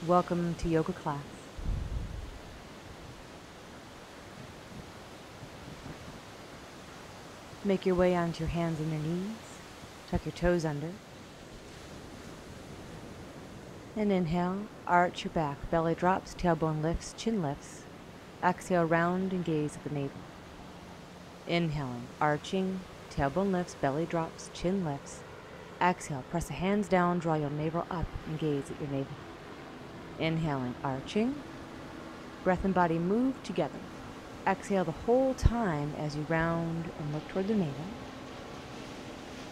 Welcome to yoga class. Make your way onto your hands and your knees. Tuck your toes under. And inhale, arch your back. Belly drops, tailbone lifts, chin lifts. Exhale, round and gaze at the navel. Inhaling, arching, tailbone lifts, belly drops, chin lifts. Exhale, press the hands down, draw your navel up and gaze at your navel. Inhaling, arching. Breath and body move together. Exhale the whole time as you round and look toward the navel.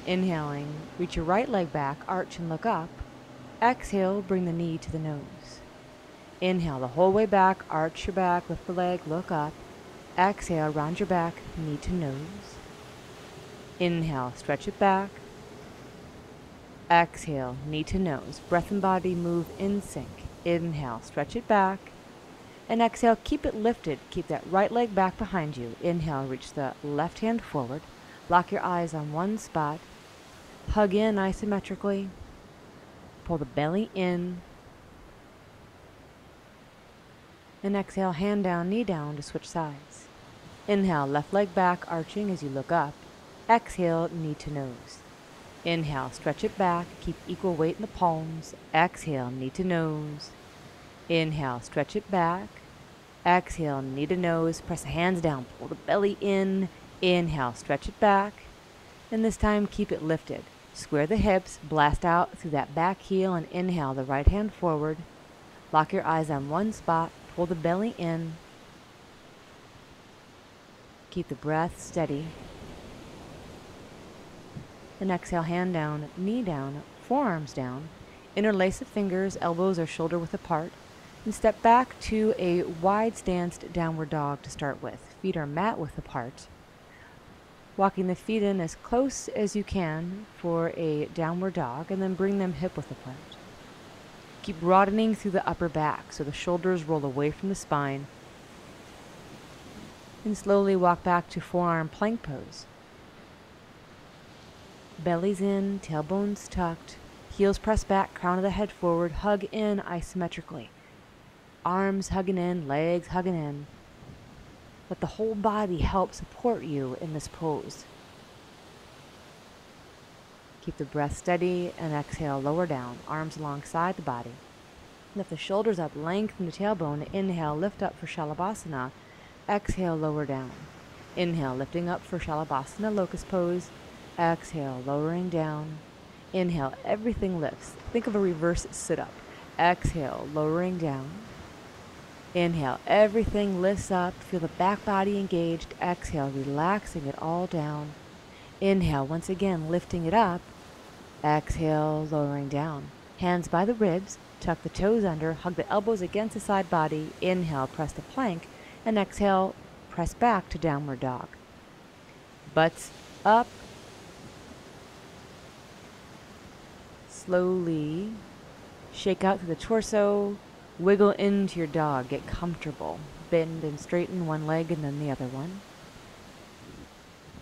Inhaling, reach your right leg back, arch and look up. Exhale, bring the knee to the nose. Inhale the whole way back, arch your back, lift the leg, look up. Exhale, round your back, knee to nose. Inhale, stretch it back. Exhale, knee to nose. Breath and body move in sync. Inhale, stretch it back. And exhale, keep it lifted. Keep that right leg back behind you. Inhale, reach the left hand forward. Lock your eyes on one spot. Hug in isometrically. Pull the belly in. And exhale, hand down, knee down to switch sides. Inhale, left leg back, arching as you look up. Exhale, knee to nose. Inhale, stretch it back, keep equal weight in the palms. Exhale, knee to nose. Inhale, stretch it back. Exhale, knee to nose. Press the hands down, pull the belly in. Inhale, stretch it back. And this time, keep it lifted. Square the hips, blast out through that back heel, and inhale the right hand forward. Lock your eyes on one spot, pull the belly in. Keep the breath steady. And exhale, hand down, knee down, forearms down. Interlace the fingers, elbows are shoulder width apart. And step back to a wide stanced downward dog to start with. Feet are mat width apart. Walking the feet in as close as you can for a downward dog, and then bring them hip width apart. Keep broadening through the upper back so the shoulders roll away from the spine. And slowly walk back to forearm plank pose. Belly's in, tailbones tucked, heels pressed back, crown of the head forward, hug in isometrically. Arms hugging in, legs hugging in. Let the whole body help support you in this pose. Keep the breath steady and exhale, lower down, arms alongside the body. Lift the shoulders up, lengthen the tailbone. Inhale, lift up for Shalabhasana. Exhale, lower down. Inhale, lifting up for Shalabhasana, locust pose. Exhale, lowering down. Inhale, everything lifts. Think of a reverse sit-up. Exhale, lowering down. Inhale, everything lifts up. Feel the back body engaged. Exhale, relaxing it all down. Inhale, once again, lifting it up. Exhale, lowering down. Hands by the ribs. Tuck the toes under. Hug the elbows against the side body. Inhale, press the plank. And exhale, press back to downward dog. Butts up. Slowly shake out through the torso. Wiggle into your dog. Get comfortable. Bend and straighten one leg and then the other one.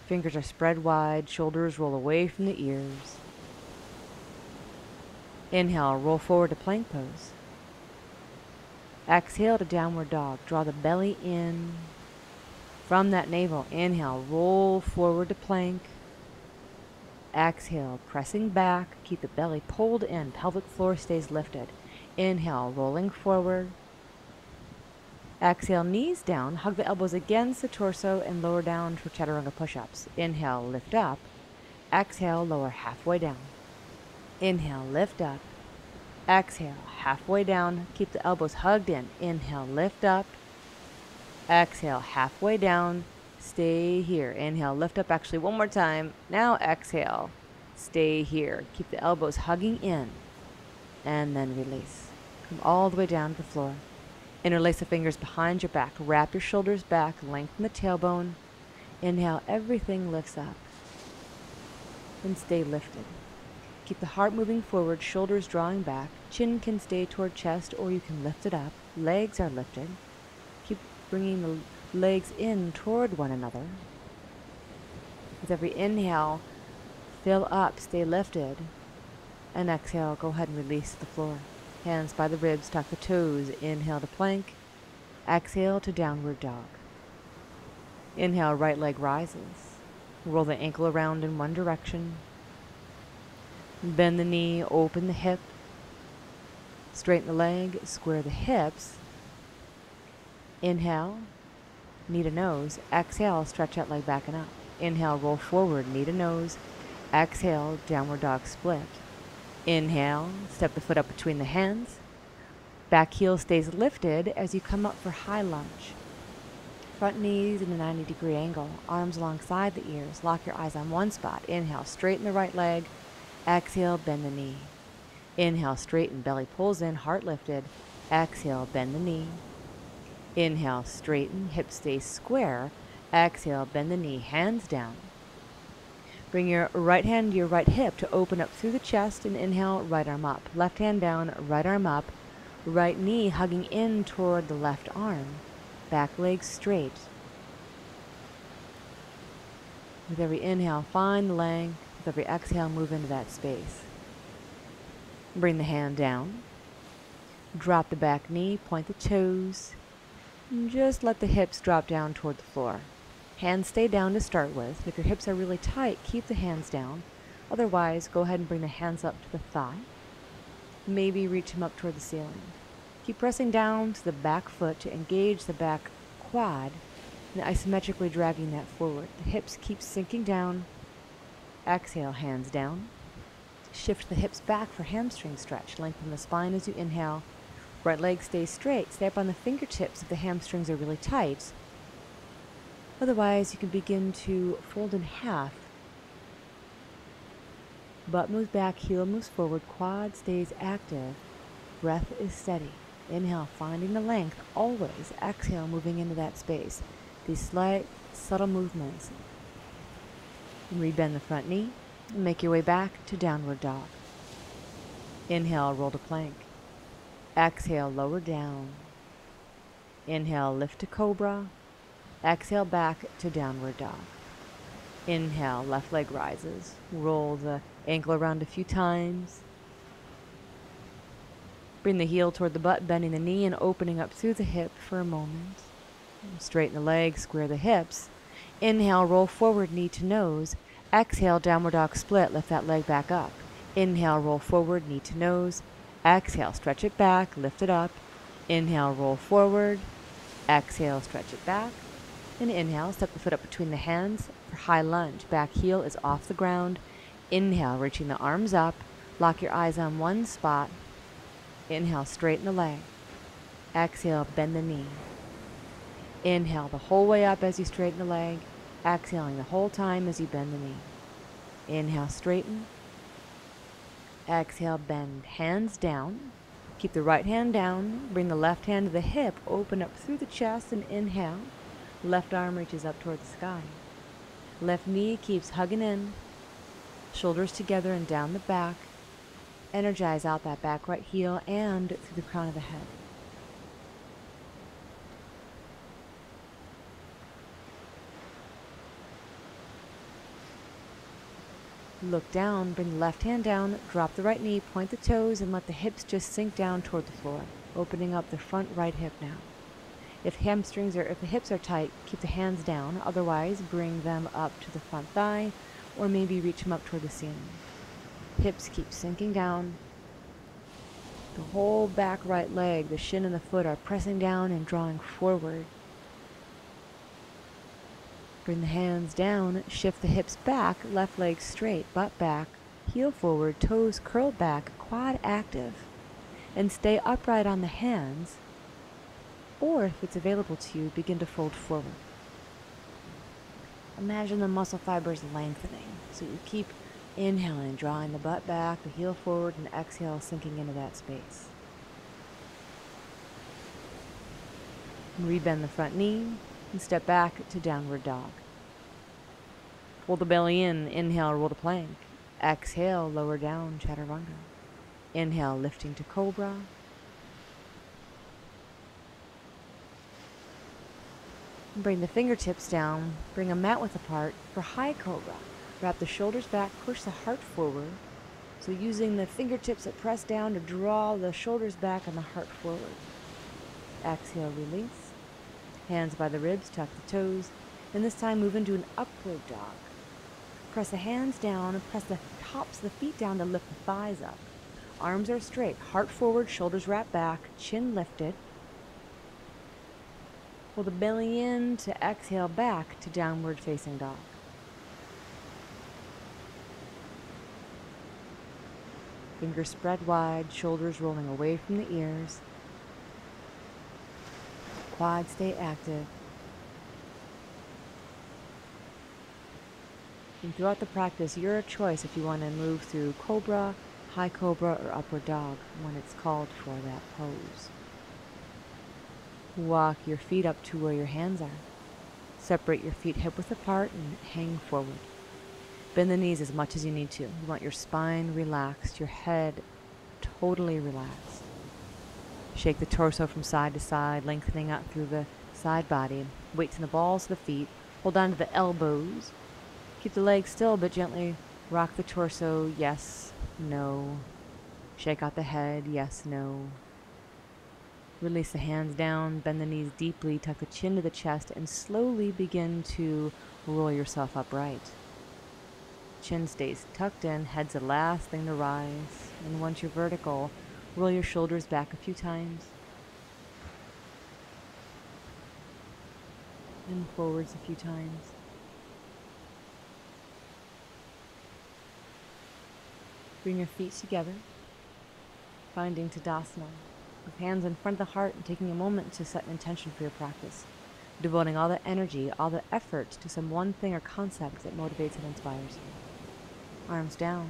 Fingers are spread wide. Shoulders roll away from the ears. Inhale, roll forward to plank pose. Exhale to downward dog. Draw the belly in. From that navel, inhale, roll forward to plank. Exhale, pressing back. Keep the belly pulled in. Pelvic floor stays lifted. Inhale, rolling forward. Exhale, knees down. Hug the elbows against the torso and lower down for chaturanga push-ups. Inhale, lift up. Exhale, lower halfway down. Inhale, lift up. Exhale, halfway down. Keep the elbows hugged in. Inhale, lift up. Exhale, halfway down. Stay here. Inhale, lift up actually one more time. Now exhale. Stay here. Keep the elbows hugging in. And then release. Come all the way down to the floor. Interlace the fingers behind your back. Wrap your shoulders back. Lengthen the tailbone. Inhale, everything lifts up. And stay lifted. Keep the heart moving forward, shoulders drawing back. Chin can stay toward chest or you can lift it up. Legs are lifted. Keep bringing the legs in toward one another. With every inhale, fill up, stay lifted. And exhale, go ahead and release to the floor. Hands by the ribs, tuck the toes. Inhale to plank. Exhale to downward dog. Inhale, right leg rises. Roll the ankle around in one direction. Bend the knee, open the hip. Straighten the leg, square the hips. Inhale, knee to nose. Exhale, stretch that leg back and up. Inhale, roll forward, knee to nose. Exhale, downward dog split. Inhale, step the foot up between the hands. Back heel stays lifted as you come up for high lunge. Front knees in a 90-degree angle, arms alongside the ears. Lock your eyes on one spot. Inhale, straighten the right leg. Exhale, bend the knee. Inhale, straighten, belly pulls in, heart lifted. Exhale, bend the knee. Inhale, straighten, hips stay square. Exhale, bend the knee, hands down. Bring your right hand to your right hip to open up through the chest and inhale, right arm up. Left hand down, right arm up. Right knee hugging in toward the left arm. Back leg straight. With every inhale, find the length. With every exhale, move into that space. Bring the hand down. Drop the back knee, point the toes. And just let the hips drop down toward the floor. Hands stay down to start with. If your hips are really tight, keep the hands down. Otherwise, go ahead and bring the hands up to the thigh. Maybe reach them up toward the ceiling. Keep pressing down to the back foot to engage the back quad and isometrically dragging that forward. The hips keep sinking down. Exhale, hands down. Shift the hips back for hamstring stretch. Lengthen the spine as you inhale. Right leg stays straight. Stay up on the fingertips if the hamstrings are really tight. Otherwise, you can begin to fold in half. Butt moves back, heel moves forward, quad stays active. Breath is steady. Inhale, finding the length, always. Exhale, moving into that space. These slight, subtle movements. And rebend the front knee and make your way back to downward dog. Inhale, roll to plank. Exhale, lower down. Inhale, lift to cobra. Exhale, back to downward dog. Inhale, left leg rises. Roll the ankle around a few times. Bring the heel toward the butt, bending the knee and opening up through the hip for a moment. Straighten the legs, square the hips. Inhale, roll forward, knee to nose. Exhale, downward dog split, lift that leg back up. Inhale, roll forward, knee to nose. Exhale, stretch it back, lift it up. Inhale, roll forward. Exhale, stretch it back. And inhale, step the foot up between the hands for high lunge. Back heel is off the ground. Inhale, reaching the arms up. Lock your eyes on one spot. Inhale, straighten the leg. Exhale, bend the knee. Inhale the whole way up as you straighten the leg. Exhaling the whole time as you bend the knee. Inhale, straighten. Exhale, bend. Hands down. Keep the right hand down. Bring the left hand to the hip. Open up through the chest and inhale. Left arm reaches up toward the sky. Left knee keeps hugging in. Shoulders together and down the back. Energize out that back right heel and through the crown of the head. Look down, bring the left hand down, drop the right knee, point the toes, and let the hips just sink down toward the floor, opening up the front right hip now. If the hips are tight, keep the hands down. Otherwise, bring them up to the front thigh, or maybe reach them up toward the ceiling. Hips keep sinking down. The whole back right leg, the shin and the foot are pressing down and drawing forward. Bring the hands down, shift the hips back, left leg straight, butt back, heel forward, toes curled back, quad active. And stay upright on the hands, or if it's available to you, begin to fold forward. Imagine the muscle fibers lengthening, so you keep inhaling, drawing the butt back, the heel forward, and exhale, sinking into that space. And rebend the front knee and step back to downward dog. Pull the belly in, inhale, roll to plank. Exhale, lower down, chaturanga. Inhale, lifting to cobra. Bring the fingertips down, bring a mat width apart for high cobra. Wrap the shoulders back, push the heart forward. So using the fingertips that press down to draw the shoulders back and the heart forward. Exhale, release. Hands by the ribs, tuck the toes, and this time move into an upward dog. Press the hands down and press the tops of the feet down to lift the thighs up. Arms are straight, heart forward, shoulders wrapped back, chin lifted. Pull the belly in to exhale back to downward facing dog. Fingers spread wide, shoulders rolling away from the ears. Quads stay active. And throughout the practice, you're a choice if you want to move through cobra, high cobra, or upward dog when it's called for that pose. Walk your feet up to where your hands are. Separate your feet hip width apart and hang forward. Bend the knees as much as you need to. You want your spine relaxed, your head totally relaxed. Shake the torso from side to side, lengthening out through the side body. Weights in the balls of the feet. Hold on to the elbows. Keep the legs still, but gently rock the torso. Yes, no. Shake out the head. Yes, no. Release the hands down. Bend the knees deeply. Tuck the chin to the chest and slowly begin to roll yourself upright. Chin stays tucked in, head's the last thing to rise. And once you're vertical, roll your shoulders back a few times. And forwards a few times. Bring your feet together, finding Tadasana, with hands in front of the heart and taking a moment to set an intention for your practice. Devoting all the energy, all the effort to some one thing or concept that motivates and inspires you. Arms down,